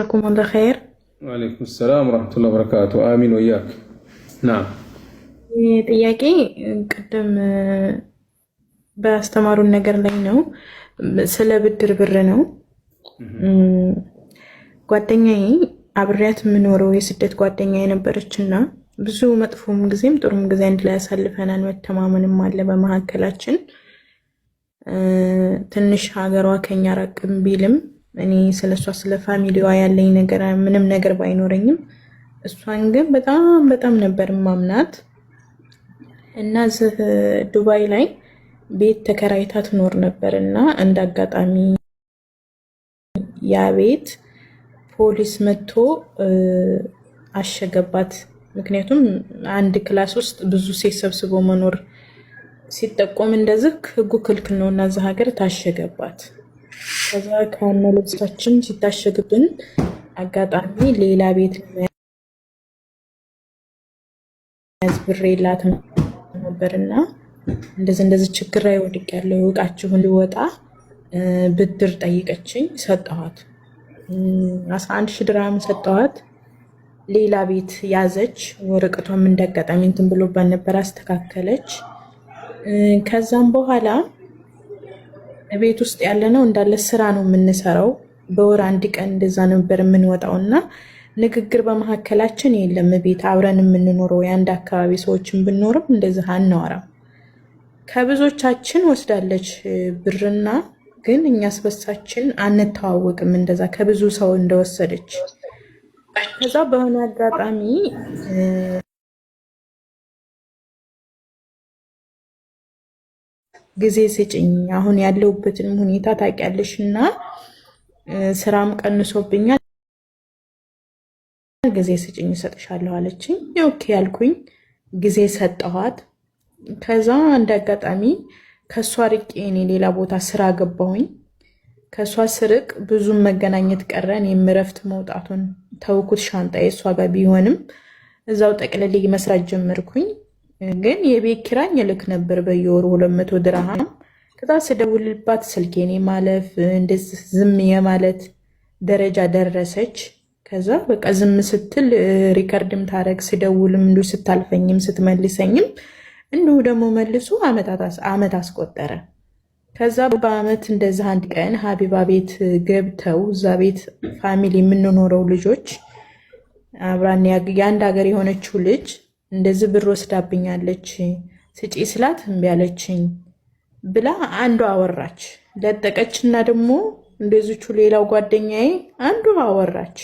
جزاكم الله خير. وعليكم السلام ورحمة الله وبركاته. آمين وإياك. نعم ጥያቄ ቅድም ባስተማሩን ነገር ላይ ነው፣ ስለ ብድር ብር ነው። ጓደኛዬ አብሬያት የምኖረው የስደት ጓደኛ የነበረችና ብዙ መጥፎም ጊዜም ጥሩም ጊዜ አንድ ላይ ያሳልፈናል። መተማመንም አለ በመካከላችን። ትንሽ ሀገሯ ከኛ ራቅም ቢልም እኔ ስለሷ ስለ ፋሚሊዋ ያለኝ ነገር ምንም ነገር ባይኖረኝም እሷን ግን በጣም በጣም ነበር ማምናት እና እዚህ ዱባይ ላይ ቤት ተከራይታ ትኖር ነበርና እንዳጋጣሚ ያ ቤት ፖሊስ መጥቶ አሸገባት። ምክንያቱም አንድ ክላስ ውስጥ ብዙ ሴት ሰብስቦ መኖር ሲጠቆም እንደዚህ ህጉ ክልክል ነውና እዛ ሀገር ታሸገባት። ከዛ ከነ ልብሳችን ሲታሸግብን አጋጣሚ ሌላ ቤት ለመያዝ ብር የላትም ነበርና እንደዚህ ችግር ላይ ወድቄያለሁ እቃችሁ እንዲወጣ ብድር ጠይቀችኝ። ሰጠኋት። 11,000 ድርሃም ሰጠኋት። ሌላ ቤት ያዘች። ወረቀቷም እንዳጋጣሚ እንትን ብሎባት ነበር፣ አስተካከለች። ከዛም በኋላ ቤት ውስጥ ያለነው እንዳለ ስራ ነው የምንሰራው። በወር አንድ ቀን እንደዛ ነበር የምንወጣውና ንግግር በመካከላችን የለም። ቤት አብረን የምንኖረው የአንድ አካባቢ ሰዎችን ብንኖርም እንደዚህ አናወራም። ከብዙዎቻችን ወስዳለች ብርና ግን እኛስ በሳችን አንተዋወቅም፣ እንደዛ ከብዙ ሰው እንደወሰደች። ከዛ በሆነ አጋጣሚ ጊዜ ስጭኝ፣ አሁን ያለሁበትን ሁኔታ ታውቂያለሽ እና ስራም ቀንሶብኛል፣ ጊዜ ስጭኝ እሰጥሻለሁ አለችኝ። ኦኬ ያልኩኝ ጊዜ ሰጠኋት። ከዛ እንደ አጋጣሚ ከሷ ርቄ እኔ ሌላ ቦታ ስራ ገባሁኝ። ከሷ ስርቅ ብዙም መገናኘት ቀረን። የምረፍት መውጣቱን ተውኩት። ሻንጣዬ እሷ ጋር ቢሆንም እዛው ጠቅልሌ መስራት ጀመርኩኝ። ግን የቤት ኪራይ እልክ ነበር በየወሩ 200 ድርሃም። ከዛ ስደውልባት ስልኬኔ ማለፍ እንደዚህ ዝም የማለት ደረጃ ደረሰች። ከዛ በቃ ዝም ስትል ሪከርድም ታረግ፣ ስደውልም እንዲሁ ስታልፈኝም ስትመልሰኝም እንዲሁ ደግሞ መልሶ አመት አስቆጠረ። ከዛ በአመት እንደዚህ አንድ ቀን ሀቢባ ቤት ገብተው እዛ ቤት ፋሚሊ የምንኖረው ልጆች አብራን የአንድ ሀገር የሆነችው ልጅ እንደዚህ ብር ወስዳብኛለች ስጪ ስላት እምቢ አለችኝ ብላ አንዷ አወራች። ለጠቀችና ደግሞ እንደዚቹ ሌላው ጓደኛዬ አንዱ አወራች።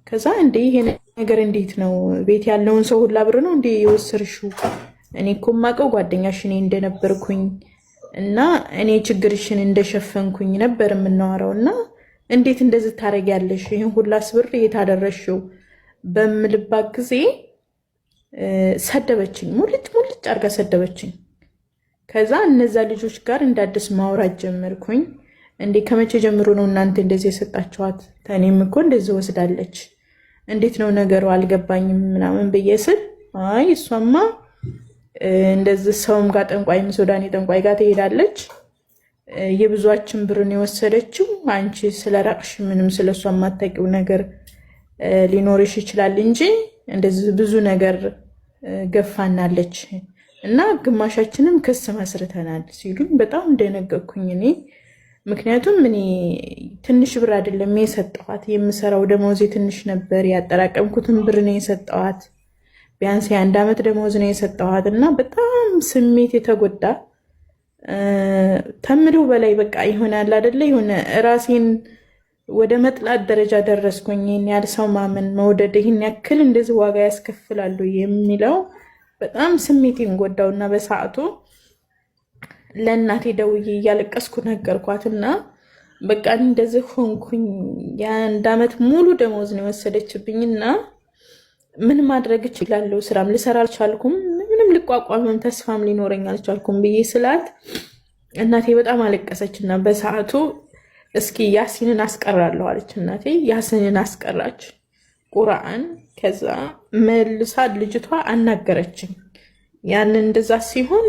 ከዛ እንዴ ይሄ ነገር እንዴት ነው? ቤት ያለውን ሰው ሁላ ብር ነው እንዴ የወሰድሽው? እኔ እኮ የማውቀው ጓደኛሽ እኔ እንደነበርኩኝ እና እኔ ችግርሽን እንደሸፈንኩኝ ነበር የምናወራው እና እንዴት እንደዚህ ታረጊያለሽ? ይሄን ሁላስ ብር የታደረሽው በምልባት ጊዜ ሰደበችኝ። ሙልጭ አርጋ ሰደበችኝ። ከዛ እነዛ ልጆች ጋር እንዳዲስ ማውራት ጀመርኩኝ። እንዴ ከመቼ ጀምሮ ነው እናንተ እንደዚህ የሰጣችኋት? ተኔም እኮ እንደዚህ ወስዳለች፣ እንዴት ነው ነገሩ አልገባኝም ምናምን ብዬ ስል አይ እሷማ እንደዚህ ሰውም ጋር ጠንቋይም ሱዳኔ ጠንቋይ ጋር ትሄዳለች፣ የብዙዎችን ብርን የወሰደችው አንቺ ስለራቅሽ ምንም ስለሷ የማታውቂው ነገር ሊኖርሽ ይችላል እንጂ እንደዚህ ብዙ ነገር ገፋናለች እና ግማሻችንም ክስ መስርተናል ሲሉኝ በጣም እንደነገርኩኝ እኔ። ምክንያቱም እኔ ትንሽ ብር አይደለም የሰጠኋት፣ የምሰራው ደሞዜ ትንሽ ነበር፣ ያጠራቀምኩትን ብር ነው የሰጠኋት። ቢያንስ የ1 ዓመት ደሞዝ ነው የሰጠኋት እና በጣም ስሜት የተጎዳ ተምሪው በላይ በቃ ይሆናል አይደለ? የሆነ ራሴን ወደ መጥላት ደረጃ ደረስኩኝ። ይህን ያህል ሰው ማመን መውደድ ይህን ያክል እንደዚህ ዋጋ ያስከፍላሉ የሚለው በጣም ስሜቴን ጎዳውና በሰዓቱ ለእናቴ ደውዬ እያለቀስኩ ነገርኳትና በቃ እንደዚህ ሆንኩኝ። የ1 ዓመት ሙሉ ደሞዝ ነው የወሰደችብኝና ምን ማድረግ እችላለሁ? ስራም ልሰራ አልቻልኩም፣ ምንም ልቋቋምም ተስፋም ሊኖረኝ አልቻልኩም ብዬ ስላት እናቴ በጣም አለቀሰችና በሰዓቱ እስኪ ያሲንን አስቀራለሁ አለች እናቴ። ያሲንን አስቀራች ቁርአን። ከዛ መልሳ ልጅቷ አናገረችኝ። ያንን እንደዛ ሲሆን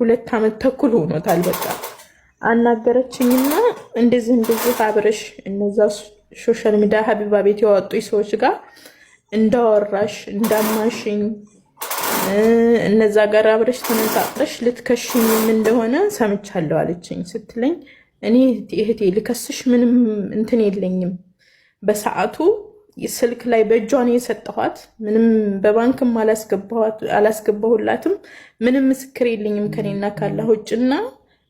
2 ዓመት ተኩል ሆኖታል። በቃ አናገረችኝና እንደዚህ አብረሽ እነዛ ሶሻል ሚዲያ ሀቢባ ቤት ያወጡ ሰዎች ጋር እንዳወራሽ እንዳማሽኝ እነዛ ጋር አብረሽ ተነሳጥረሽ ልትከሽኝም እንደሆነ ሰምቻለሁ አለችኝ። ስትለኝ እኔ እህቴ ልከስሽ ምንም እንትን የለኝም። በሰዓቱ ስልክ ላይ በእጇን የሰጠኋት ምንም በባንክም አላስገባሁላትም። ምንም ምስክር የለኝም ከኔና ካላህ ውጭና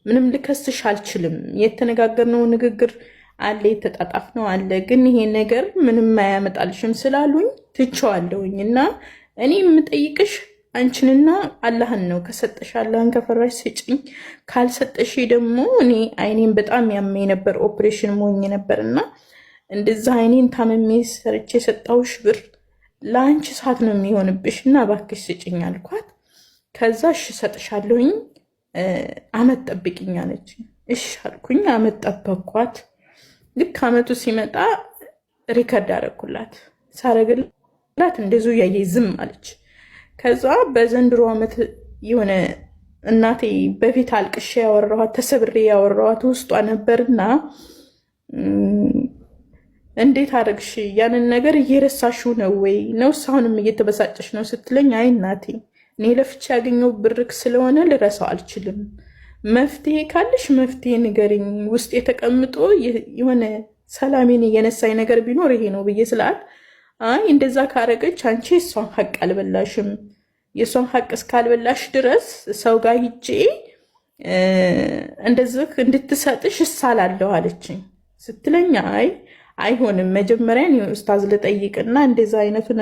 ምንም ልከስሽ አልችልም። የተነጋገርነው ንግግር አለ፣ የተጣጣፍነው አለ። ግን ይሄ ነገር ምንም አያመጣልሽም ስላሉኝ ትቼዋለሁኝ እና እኔ የምጠይቅሽ አንቺንና አላህን ነው። ከሰጠሽ አላህን ከፈራሽ ስጭኝ፣ ካልሰጠሽ ደግሞ እኔ አይኔን በጣም ያመኝ ነበር፣ ኦፕሬሽን ሞኝ ነበር እና እንደዛ አይኔን ታመሜ ሰርቼ የሰጣሁሽ ብር ለአንቺ ሰዓት ነው የሚሆንብሽ እና እባክሽ ስጭኝ አልኳት። ከዛ እሺ እሰጥሻለሁኝ አመት ጠብቂኝ አለች። እሺ አልኩኝ። አመት ጠበቅኳት። ልክ አመቱ ሲመጣ ሪከርድ አደረኩላት። ሳረግላት እንደዚሁ ያየ ዝም አለች። ከዛ በዘንድሮ አመት የሆነ እናቴ በፊት አልቅሼ ያወራኋት ተሰብሬ ያወራኋት ውስጧ ነበርና እንዴት አደረግሽ? ያንን ነገር እየረሳሽው ነው ወይ ነው አሁንም እየተበሳጨሽ ነው ስትለኝ፣ አይ እናቴ እኔ ለፍቼ ያገኘው ብርክ ስለሆነ ልረሳው አልችልም። መፍትሄ ካለሽ መፍትሄ ንገሪኝ። ውስጥ የተቀምጦ የሆነ ሰላሜን የነሳኝ ነገር ቢኖር ይሄ ነው ብዬ ስላት፣ አይ እንደዛ ካረገች አንቺ የሷን ሀቅ አልበላሽም። የሷን ሀቅ እስካልበላሽ ድረስ ሰው ጋር ሂጄ እንደዚህ እንድትሰጥሽ እሳላለሁ አለችኝ። ስትለኝ አይ አይሆንም፣ መጀመሪያ ኡስታዝ ልጠይቅና እንደዛ አይነቱ